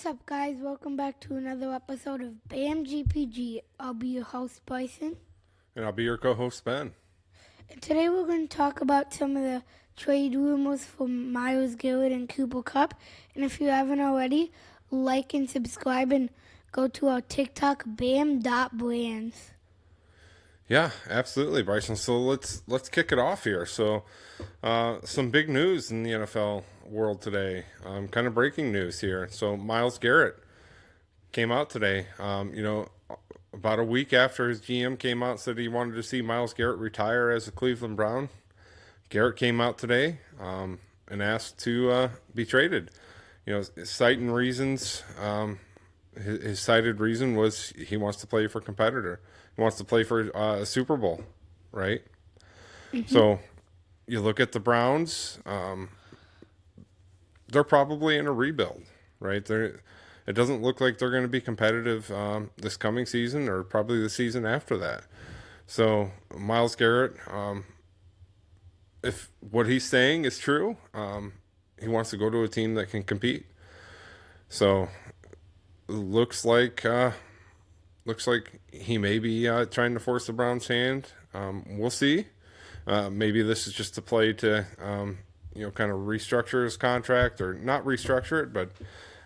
What's up, guys? Welcome back to another episode of BAM GPG. I'll be your host, Bryson. And I'll be your co-host, Ben. And today we're going to talk about some of the trade rumors for Myles Garrett and Kupp. And if you haven't already, like and subscribe and go to our TikTok, bam.brands. Yeah, absolutely, Bryson. So let's kick it off here. So, some big news in the NFL world today. Kind of breaking news here. So Myles Garrett came out today. About a week after his GM came out and said he wanted to see Myles Garrett retire as a Cleveland Brown. Garrett came out today and asked to be traded. Citing reasons. His cited reason was he wants to play for a competitor. He wants to play for a Super Bowl, right? Mm-hmm. So you look at the Browns, they're probably in a rebuild, right? It doesn't look like they're going to be competitive this coming season or probably the season after that. So Myles Garrett, if what he's saying is true, he wants to go to a team that can compete. So looks like he may be trying to force the Browns' hand. We'll see. Maybe this is just a play to kind of restructure his contract, or not restructure it, but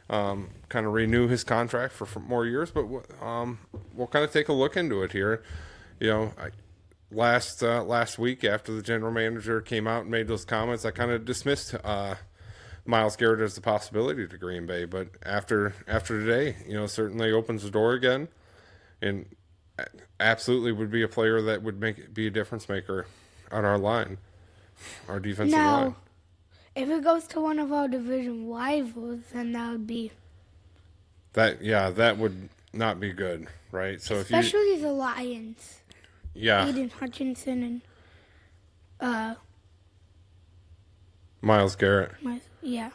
kind of renew his contract for more years. But we'll kind of take a look into it here. Last week after the general manager came out and made those comments, I kind of dismissed Myles Garrett as the possibility to Green Bay, but after today, certainly opens the door again, and absolutely would be a player that would be a difference maker on our line, our defensive line. Now, if it goes to one of our division rivals, then that would be that would not be good, right? So especially the Lions. Yeah, Aiden Hutchinson and Myles Garrett. Yeah.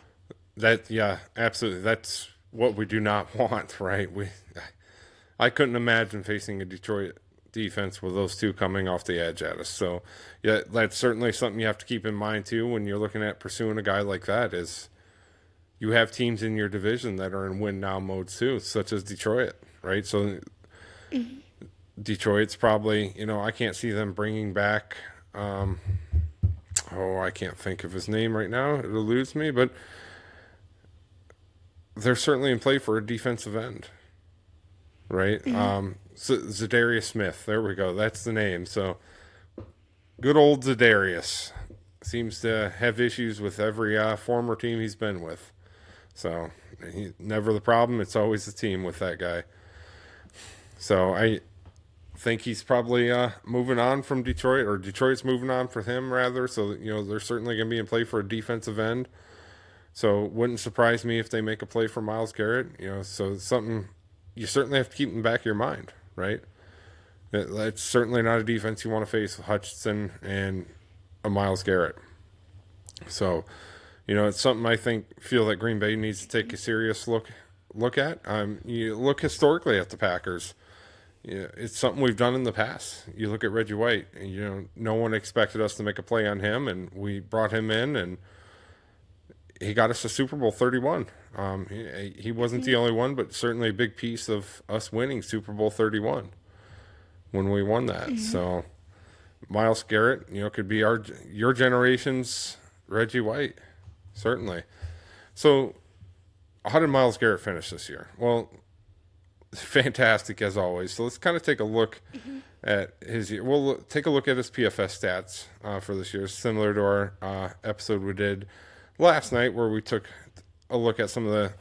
Absolutely. That's what we do not want, right? I couldn't imagine facing a Detroit defense with those two coming off the edge at us. So, yeah, that's certainly something you have to keep in mind too when you're looking at pursuing a guy like that. Is you have teams in your division that are in win now mode too, such as Detroit, right? So, mm-hmm. Detroit's probably, I can't see them bringing back. I can't think of his name right now. It eludes me, but they're certainly in play for a defensive end, right? Mm-hmm. Zadarius Smith. There we go. That's the name. So good old Zadarius seems to have issues with every former team he's been with. So he's never the problem. It's always the team with that guy. So I think he's probably moving on from Detroit, or Detroit's moving on for him rather. So they're certainly going to be in play for a defensive end. So it wouldn't surprise me if they make a play for Myles Garrett. So it's something you certainly have to keep in the back of your mind, right? That's certainly not a defense you want to face with Hutchinson and a Myles Garrett. So it's something I feel that Green Bay needs to take a serious look at. You look historically at the Packers. It's something we've done in the past. You look at Reggie White, and no one expected us to make a play on him, and we brought him in, and he got us to Super Bowl 31. He wasn't the only one, but certainly a big piece of us winning Super Bowl 31 when we won that. Mm-hmm. So Myles Garrett, could be your generation's Reggie White, certainly. So how did Myles Garrett finish this year? Well, fantastic as always. So let's kind of take a look at his year. We'll take a look at his PFS stats for this year, similar to our episode we did last night, where we took a look at some of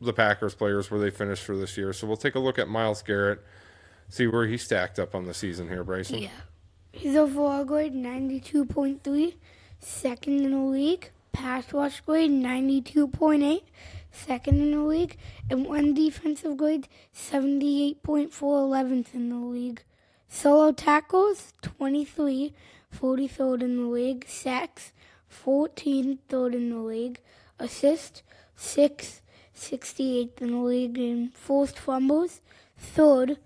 the Packers players where they finished for this year. So we'll take a look at Myles Garrett, see where he stacked up on the season here, Bryson. Yeah, his overall grade 92.3, second in the league. Pass rush grade 92.8. Second in the league, and one defensive grade, 78.4, 11th in the league. Solo tackles, 23, 43rd in the league. Sacks, 14, 3rd in the league. Assist, 6, 68th in the league. And forced fumbles, 3rd,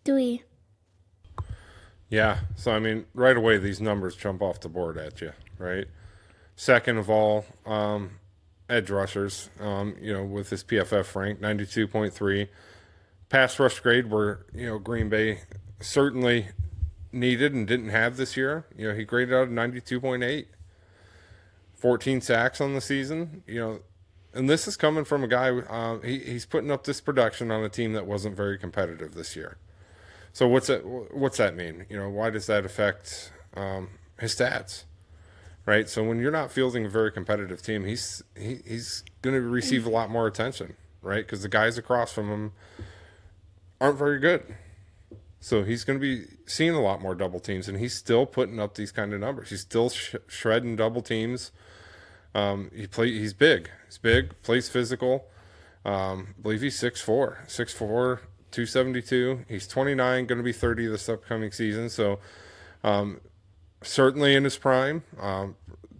3. Yeah, so right away these numbers jump off the board at you, right? Second of all, edge rushers, with his PFF rank, 92.3. Pass rush grade where, Green Bay certainly needed and didn't have this year. He graded out a 92.8. 14 sacks on the season, and this is coming from a guy, he's putting up this production on a team that wasn't very competitive this year. So what's that mean? Why does that affect his stats? Right? So when you're not fielding a very competitive team, he's going to receive a lot more attention, right? Because the guys across from him aren't very good. So he's going to be seeing a lot more double teams, and he's still putting up these kind of numbers. He's still shredding double teams. He's big. He's big, plays physical. I believe he's 6'4", 272. He's 29, going to be 30 this upcoming season. So certainly in his prime,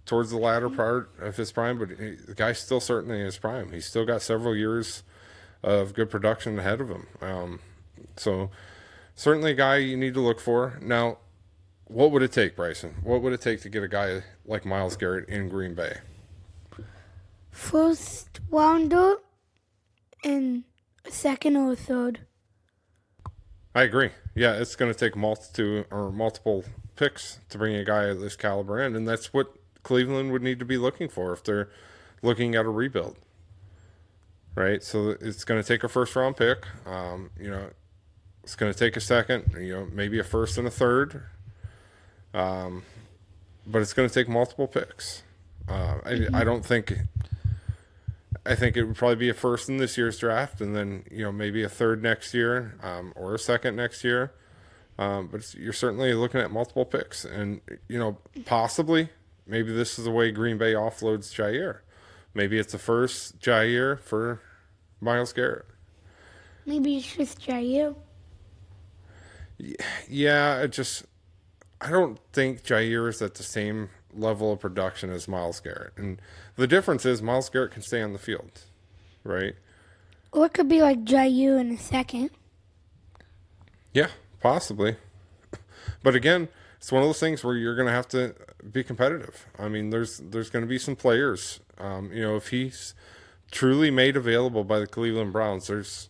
towards the latter part of his prime, but the guy's still certainly in his prime. He's still got several years of good production ahead of him. So certainly a guy you need to look for. Now, what would it take, Bryson? What would it take to get a guy like Myles Garrett in Green Bay? First rounder and a second or a third. I agree. Yeah, it's going to take multiple picks to bring a guy of this caliber in, and that's what Cleveland would need to be looking for if they're looking at a rebuild. Right? So it's going to take a first-round pick. It's going to take a second, maybe a first and a third. But it's going to take multiple picks. I think it would probably be a first in this year's draft, and then maybe a third next year, or a second next year. But you're certainly looking at multiple picks, and possibly maybe this is the way Green Bay offloads Jair. Maybe it's the first Jair for Myles Garrett. Maybe it's just Jair. Yeah, I don't think Jair is at the same level of production as Myles Garrett. And the difference is Myles Garrett can stay on the field, right? Or it could be like Jair in a second. Yeah, possibly. But again, it's one of those things where you're going to have to be competitive. I mean, there's going to be some players. If he's truly made available by the Cleveland Browns,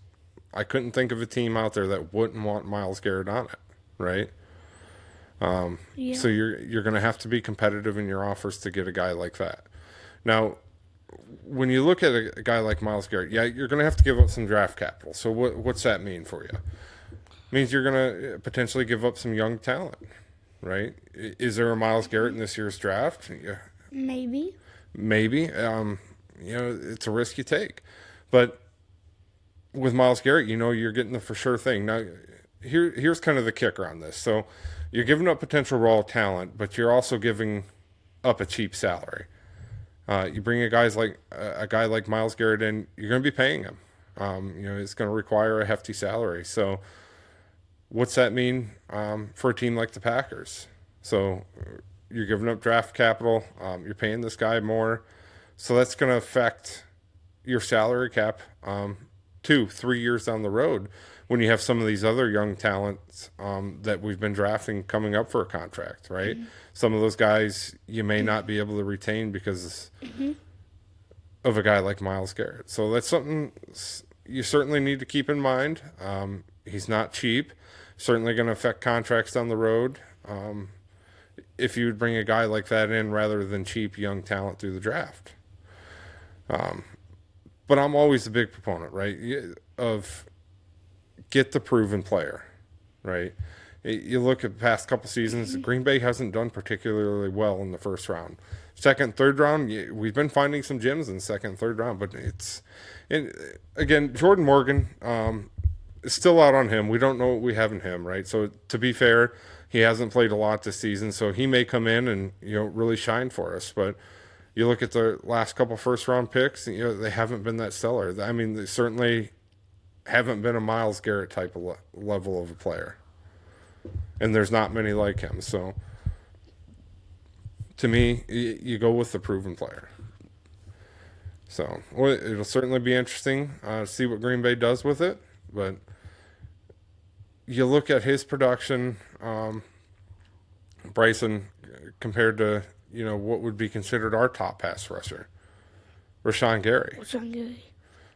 I couldn't think of a team out there that wouldn't want Myles Garrett on it, right? Yeah. So you're going to have to be competitive in your offers to get a guy like that. Now, when you look at a guy like Myles Garrett, yeah, you're going to have to give up some draft capital. So what's that mean for you? It means you're going to potentially give up some young talent, right? Is there a Myles Garrett in this year's draft? Yeah. Maybe. It's a risk you take. But with Myles Garrett, you're getting the for sure thing. Now, here's kind of the kicker on this. So you're giving up potential raw talent, but you're also giving up a cheap salary. You bring a guy like Myles Garrett in, you're going to be paying him. It's going to require a hefty salary. So what's that mean for a team like the Packers? So you're giving up draft capital. You're paying this guy more. So that's going to affect your salary cap 2-3 years down the road when you have some of these other young talents that we've been drafting coming up for a contract, right? Mm-hmm. Some of those guys you may not be able to retain because of a guy like Myles Garrett. So that's something you certainly need to keep in mind. He's not cheap. Certainly going to affect contracts down the road if you would bring a guy like that in rather than cheap young talent through the draft. But I'm always a big proponent, right, of get the proven player, right? You look at the past couple seasons, Green Bay hasn't done particularly well in the first round. Second, third round, we've been finding some gems in the second, third round, but again, Jordan Morgan is still out on him. We don't know what we have in him, right? So to be fair, he hasn't played a lot this season, so he may come in and really shine for us. But you look at the last couple first round picks, they haven't been that stellar. I mean, they certainly haven't been a Myles Garrett type of level of a player. And there's not many like him. So to me, you go with the proven player. So it'll certainly be interesting to see what Green Bay does with it. But you look at his production, Bryson, compared to what would be considered our top pass rusher. Rashawn Gary. Rashawn Gary.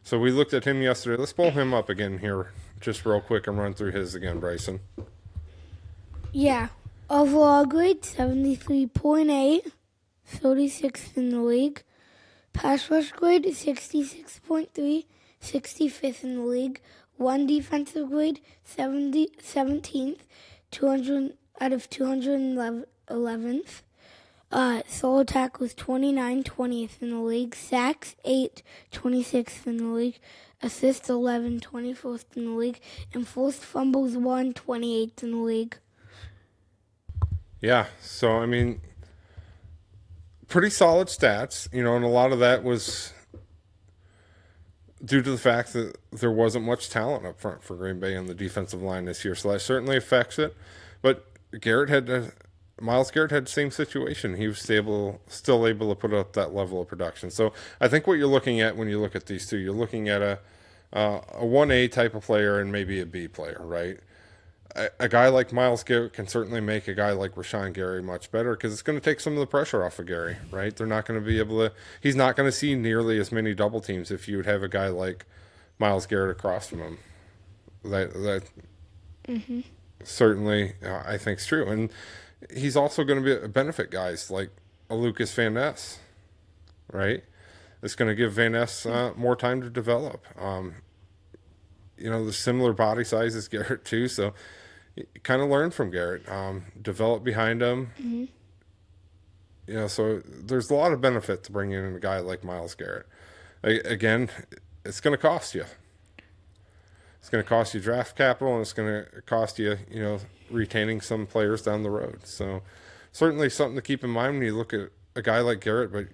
So we looked at him yesterday. Let's pull him up again here just real quick and run through his again, Bryson. Yeah. Overall grade, 73.8. 36th in the league. Pass rush grade, 66.3. 65th in the league. One defensive grade, 17th. 200 out of 211th. Solo tackles, 29, 20th in the league. Sacks, 8, 26th in the league. Assists, 11, 24th in the league. And forced fumbles, 1, 28th in the league. Yeah, so, I mean, pretty solid stats, and a lot of that was due to the fact that there wasn't much talent up front for Green Bay on the defensive line this year, so that certainly affects it. But Myles Garrett had the same situation. He was still able to put up that level of production. So I think what you're looking at when you look at these two, you're looking at a 1A type of player and maybe a B player, right? A guy like Myles Garrett can certainly make a guy like Rashawn Gary much better because it's going to take some of the pressure off of Gary, right? They're not going to be able to – he's not going to see nearly as many double teams if you would have a guy like Myles Garrett across from him. That certainly I think is true. And he's also going to benefit guys like a Lucas Van Ness, right? It's going to give Van Ness more time to develop. The similar body size as Garrett too, so – kind of learn from Garrett, develop behind him. So there's a lot of benefit to bringing in a guy like Myles Garrett. Again, it's going to cost you. It's going to cost you draft capital, and it's going to cost you, retaining some players down the road. So certainly something to keep in mind when you look at a guy like Garrett. But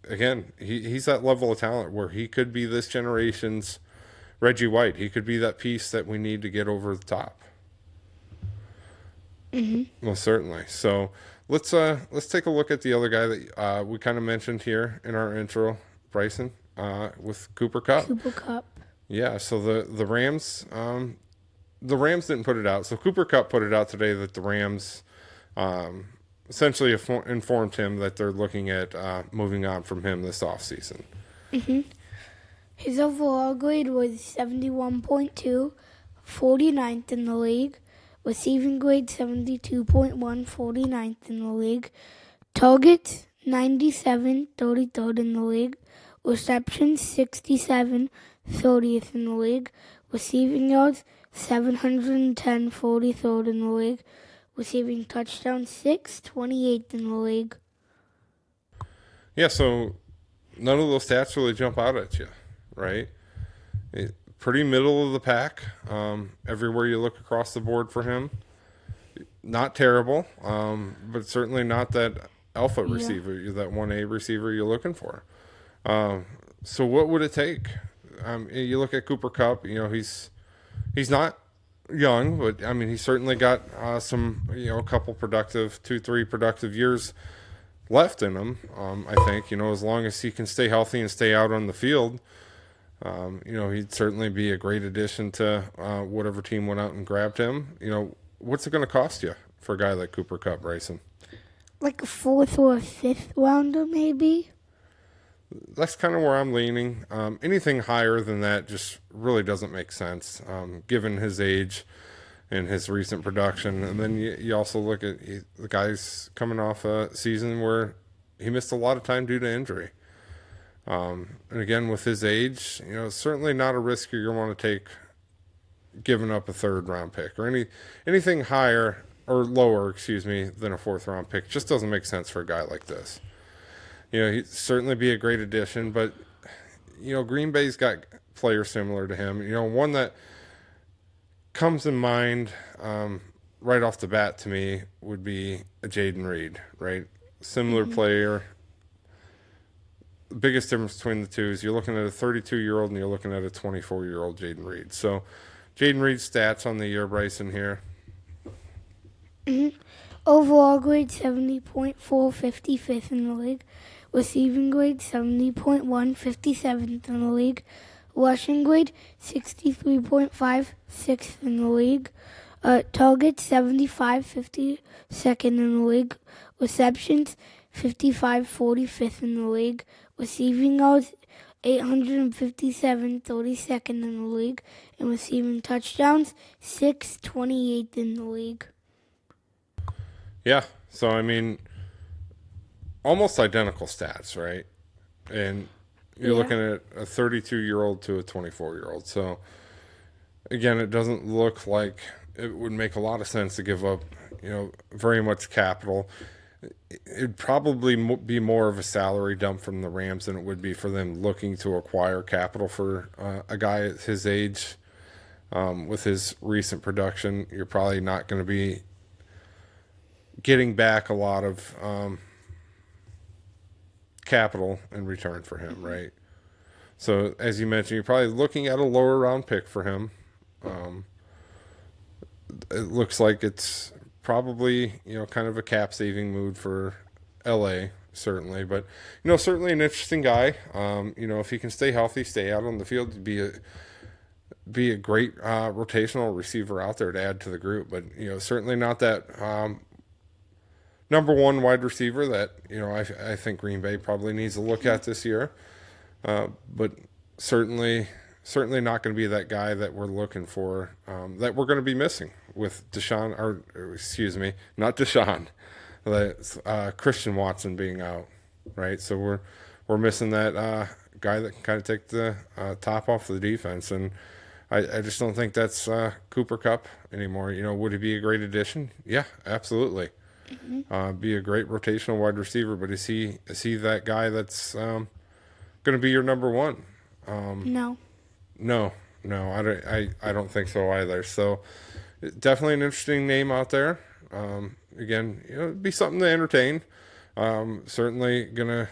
again, he's that level of talent where he could be this generation's Reggie White. He could be that piece that we need to get over the top. Most certainly. So let's take a look at the other guy that we kind of mentioned here in our intro, Bryson, with Cooper Kupp. Cooper Kupp. Yeah. So the Rams didn't put it out. So Cooper Kupp put it out today that the Rams essentially informed him that they're looking at moving on from him this offseason. His overall grade was 71.2, 49th in the league. Receiving grade 72.1, 49th in the league. Targets 97, 33rd in the league. Receptions 67, 30th in the league. Receiving yards 710, 43rd in the league. Receiving touchdowns 6, 28th in the league. Yeah, so none of those stats really jump out at you, right? Pretty middle of the pack everywhere you look across the board for him. Not terrible, but certainly not that alpha receiver, that 1A receiver you're looking for. So what would it take? You look at Cooper Kupp, he's not young, but I mean, he's certainly got some, a couple productive, 2-3 productive years left in him. I think, as long as he can stay healthy and stay out on the field, he'd certainly be a great addition to whatever team went out and grabbed him. What's it going to cost you for a guy like Cooper Kupp, Bryson? Like a 4th or a 5th rounder, maybe? That's kind of where I'm leaning. Anything higher than that just really doesn't make sense, given his age and his recent production. And then you also look at the guy's coming off a season where he missed a lot of time due to injury. And again, with his age, certainly not a risk you're going to want to take giving up a 3rd round pick or anything higher or lower, than a 4th round pick. Just doesn't make sense for a guy like this. He'd certainly be a great addition, but, Green Bay's got players similar to him. One that comes in mind right off the bat to me would be a Jaden Reed, right? Similar player. The biggest difference between the two is you're looking at a 32-year-old and you're looking at a 24-year-old Jaden Reed. So Jaden Reed's stats on the year, Bryson, here. Overall grade 70.4, 55th in the league. Receiving grade 70.1, 57th in the league. Rushing grade 63.5, 6th in the league. Targets 75, 52nd in the league. Receptions 55, 45th in the league. Receiving yards, 857, 32nd in the league. And receiving touchdowns, 628th in the league. Yeah. So, I mean, almost identical stats, right? And you're looking at a 32-year-old to a 24-year-old. So, again, it doesn't look like it would make a lot of sense to give up, very much capital. It'd probably be more of a salary dump from the Rams than it would be for them looking to acquire capital for a guy at his age. With his recent production, you're probably not going to be getting back a lot of capital in return for him, right? So, as you mentioned, you're probably looking at a lower round pick for him. It looks like it's probably, kind of a cap saving mood for LA, certainly. But, certainly an interesting guy. If he can stay healthy, stay out on the field, be a great rotational receiver out there to add to the group. But, certainly not that number one wide receiver that, I think Green Bay probably needs to look at this year. But certainly not going to be that guy that we're looking for, that we're going to be missing with Deshaun, or excuse me, not Deshaun, Christian Watson being out, right? So we're missing that guy that can kind of take the top off the defense, and I just don't think that's Cooper Kupp anymore. Would he be a great addition? Yeah, absolutely. Be a great rotational wide receiver, but is he that guy that's going to be your number one? No. No, I don't think so either. So definitely an interesting name out there. Again, it'd be something to entertain. Certainly gonna.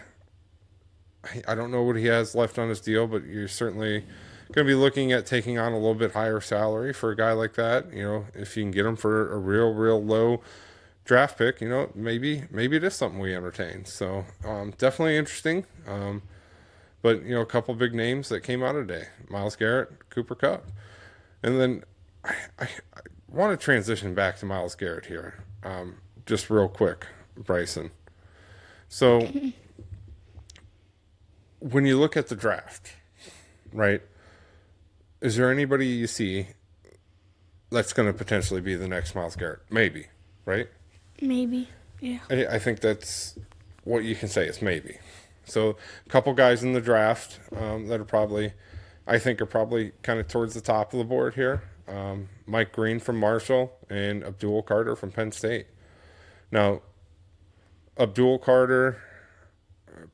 I don't know what he has left on his deal, but you're certainly going to be looking at taking on a little bit higher salary for a guy like that. If you can get him for a real low draft pick, maybe it is something we entertain. So definitely interesting. But, a couple big names that came out today: Myles Garrett, Cooper Kupp. And then I want to transition back to Myles Garrett here, just real quick, Bryson. So when you look at the draft, right, is there anybody you see that's going to potentially be the next Myles Garrett? Maybe, right? Maybe, yeah. I think that's what you can say is maybe. So a couple guys in the draft that I think are probably kind of towards the top of the board here. Mike Green from Marshall and Abdul Carter from Penn State. Now, Abdul Carter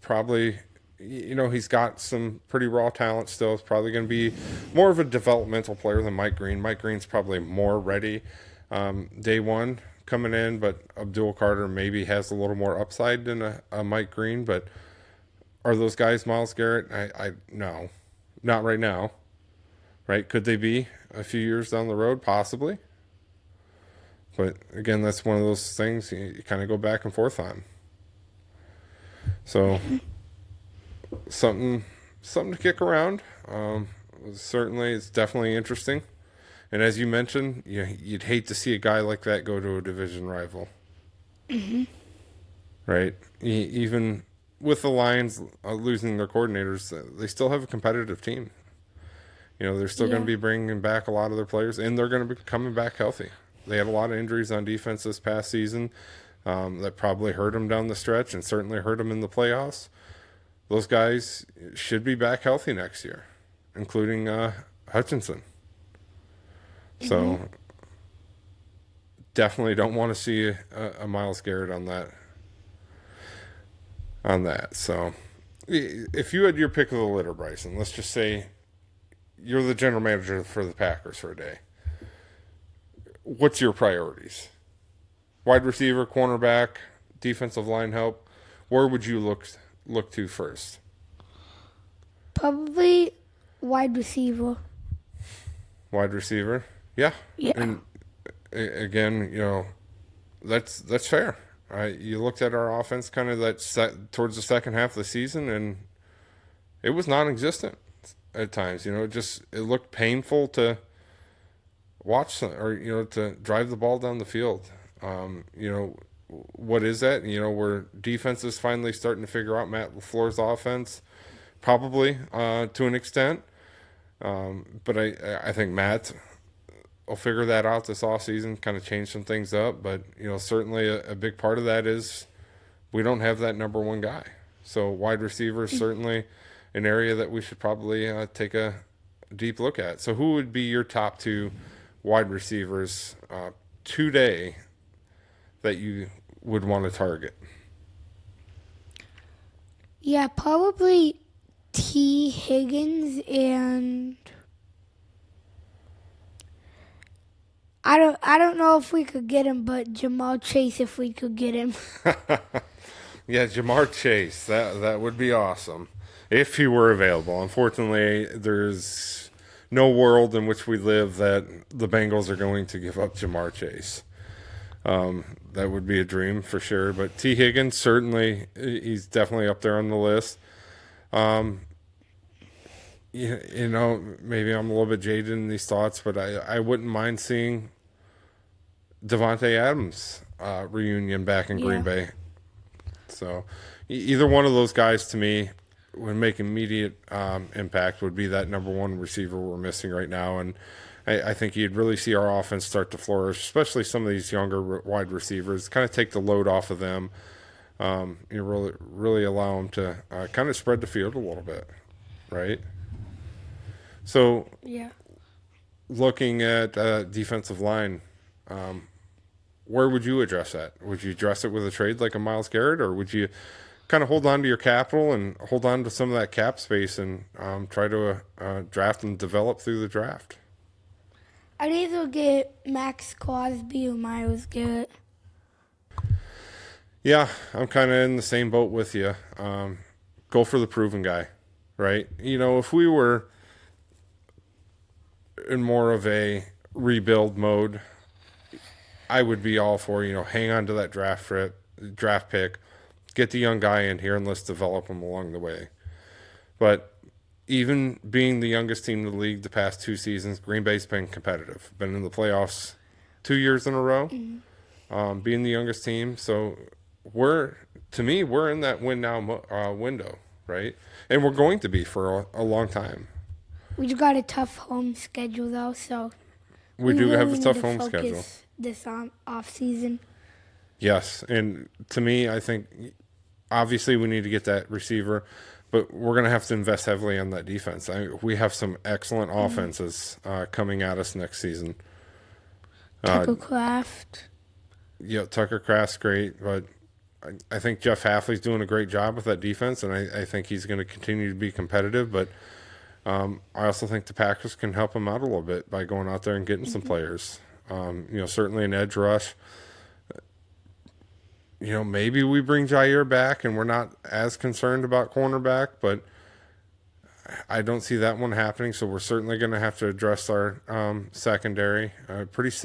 probably, he's got some pretty raw talent still. It's probably going to be more of a developmental player than Mike Green. Mike Green's probably more ready day one coming in, but Abdul Carter maybe has a little more upside than a Mike Green, but are those guys Myles Garrett? I no, not right now. Right? Could they be a few years down the road? Possibly. But again, that's one of those things you kind of go back and forth on. So something to kick around. Certainly, it's definitely interesting. And as you mentioned, you'd hate to see a guy like that go to a division rival. Mm-hmm. Right? Even with the Lions losing their coordinators, they still have a competitive team. They're still going to be bringing back a lot of their players, and they're going to be coming back healthy. They had a lot of injuries on defense this past season that probably hurt them down the stretch and certainly hurt them in the playoffs. Those guys should be back healthy next year, including Hutchinson. So definitely don't want to see a Myles Garrett on that. So if you had your pick of the litter, Bryson, let's just say you're the general manager for the Packers for a day. What's your priorities? Wide receiver, cornerback, defensive line help. Where would you look to first? Probably wide receiver. Wide receiver? Yeah. Yeah. And again, that's fair. Right? You looked at our offense kind of towards the second half of the season, and it was non-existent at times. It looked painful to watch or to drive the ball down the field. what is that? Where defense is finally starting to figure out Matt LaFleur's offense, probably to an extent. But I think Matt will figure that out this offseason, kind of change some things up. But, certainly a big part of that is we don't have that number one guy. So wide receiver is certainly an area that we should probably take a deep look at. So who would be your top two wide receivers today that you would want to target? Yeah, probably T. Higgins, and I don't know if we could get him, but Jamar Chase if we could get him. Yeah, Jamar Chase. That would be awesome if he were available. Unfortunately, there's no world in which we live that the Bengals are going to give up Jamar Chase. That would be a dream for sure. But T. Higgins, certainly, he's definitely up there on the list. Maybe I'm a little bit jaded in these thoughts, but I wouldn't mind seeing Devontae Adams reunion back in Green Bay. So either one of those guys to me would make immediate impact, would be that number one receiver we're missing right now. And I think you'd really see our offense start to flourish, especially some of these younger wide receivers, kind of take the load off of them. Really allow them to kind of spread the field a little bit, right? So looking at defensive line, where would you address that? Would you address it with a trade like a Myles Garrett, or would you kind of hold on to your capital and hold on to some of that cap space and try to draft and develop through the draft? I'd either get Max Crosby or Myles Garrett. Yeah, I'm kind of in the same boat with you. Go for the proven guy, right? If we were in more of a rebuild mode, I would be all for, hang on to that draft pick, get the young guy in here, and let's develop him along the way. But even being the youngest team in the league the past 2 seasons, Green Bay's been competitive. Been in the playoffs 2 years in a row, being the youngest team. So we're in that win now window, right? And we're going to be for a long time. We've got a tough home schedule, though, so we do have a tough home schedule this off season. Yes, and to me, I think obviously we need to get that receiver, but we're going to have to invest heavily on that defense. We have some excellent offenses coming at us next season. Tucker Kraft. Yeah, Tucker Kraft's great, but I think Jeff Hafley's doing a great job with that defense, and I think he's going to continue to be competitive. But I also think the Packers can help him out a little bit by going out there and getting some players. Certainly an edge rush. Maybe we bring Jair back and we're not as concerned about cornerback, but I don't see that one happening. So we're certainly going to have to address our secondary. Pretty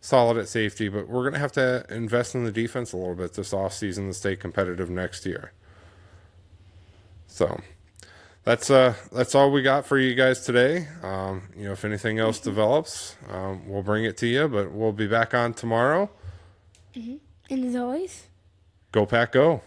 solid at safety, but we're going to have to invest in the defense a little bit this offseason to stay competitive next year. So that's all we got for you guys today. If anything else develops, we'll bring it to you, but we'll be back on tomorrow. And as always, Go Pack Go.